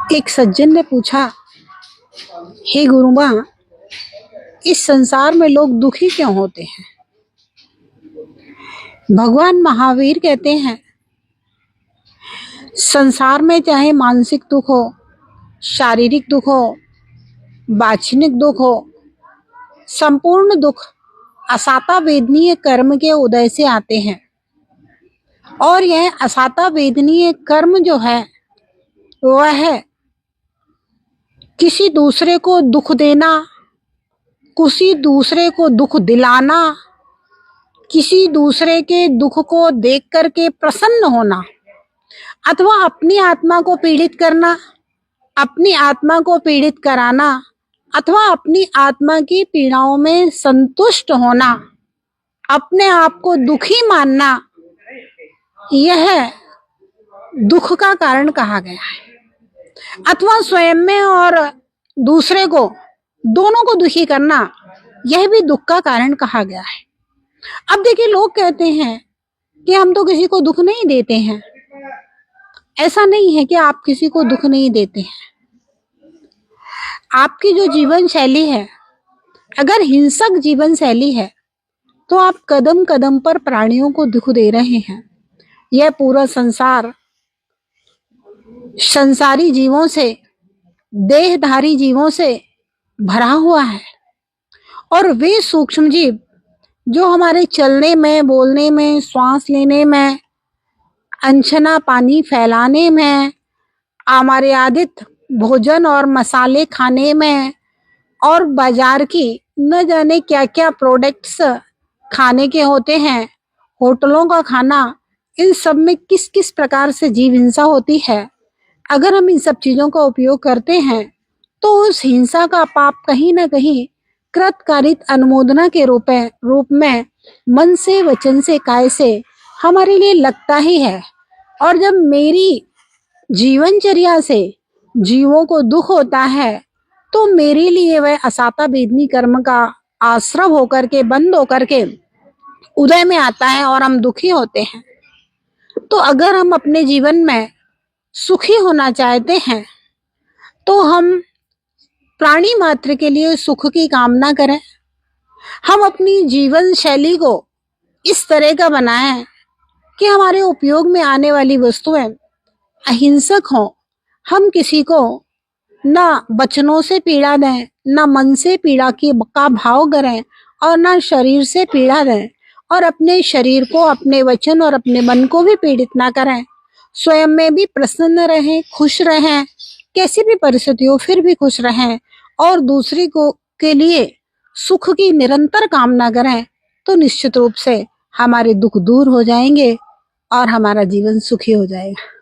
एक सज्जन ने पूछा, हे गुरुमा, इस संसार में लोग दुखी क्यों होते हैं? भगवान महावीर कहते हैं, संसार में चाहे मानसिक दुख हो, शारीरिक दुख हो, वाचनिक दुख हो, संपूर्ण दुख असाता वेदनीय कर्म के उदय से आते हैं। और यह असाता वेदनीय कर्म जो है वह है किसी दूसरे को दुख देना, किसी दूसरे को दुख दिलाना, किसी दूसरे के दुख को देख करके प्रसन्न होना, अथवा अपनी आत्मा को पीड़ित करना, अपनी आत्मा को पीड़ित कराना, अथवा अपनी आत्मा की पीड़ाओं में संतुष्ट होना, अपने आप को दुखी मानना, यह दुख का कारण कहा गया है। अथवा स्वयं में और दूसरे को, दोनों को दुखी करना, यह भी दुख का कारण कहा गया है। अब देखिए, लोग कहते हैं कि हम तो किसी को दुख नहीं देते हैं। ऐसा नहीं है कि आप किसी को दुख नहीं देते हैं। आपकी जो जीवन शैली है, अगर हिंसक जीवन शैली है, तो आप कदम कदम पर प्राणियों को दुख दे रहे हैं। यह पूरा संसार संसारी जीवों से, देहधारी जीवों से भरा हुआ है। और वे सूक्ष्म जीव जो हमारे चलने में, बोलने में, श्वास लेने में, अनछना पानी फैलाने में, हमारे आदित भोजन और मसाले खाने में, और बाजार की न जाने क्या क्या प्रोडक्ट्स खाने के होते हैं, होटलों का खाना, इन सब में किस किस प्रकार से जीव हिंसा होती है। अगर हम इन सब चीजों का उपयोग करते हैं तो उस हिंसा का पाप कहीं ना कहीं कृतकारित अनुमोदना के रूप में मन से, वचन से, काय से हमारे लिए लगता ही है। और जब मेरी जीवनचर्या से जीवों को दुख होता है तो मेरे लिए वह असाता वेदनी कर्म का आश्रव होकर के, बंद होकर के उदय में आता है और हम दुखी होते हैं। तो अगर हम अपने जीवन में सुखी होना चाहते हैं तो हम प्राणी मात्र के लिए सुख की कामना करें। हम अपनी जीवन शैली को इस तरह का बनाएं कि हमारे उपयोग में आने वाली वस्तुएं अहिंसक हों। हम किसी को ना वचनों से पीड़ा दें, ना मन से पीड़ा का भाव करें, और ना शरीर से पीड़ा दें। और अपने शरीर को, अपने वचन और अपने मन को भी पीड़ित ना करें। स्वयं में भी प्रसन्न रहें, खुश रहें, कैसी भी परिस्थिति हो फिर भी खुश रहें, और दूसरे को के लिए सुख की निरंतर कामना करें। तो निश्चित रूप से हमारे दुख दूर हो जाएंगे और हमारा जीवन सुखी हो जाएगा।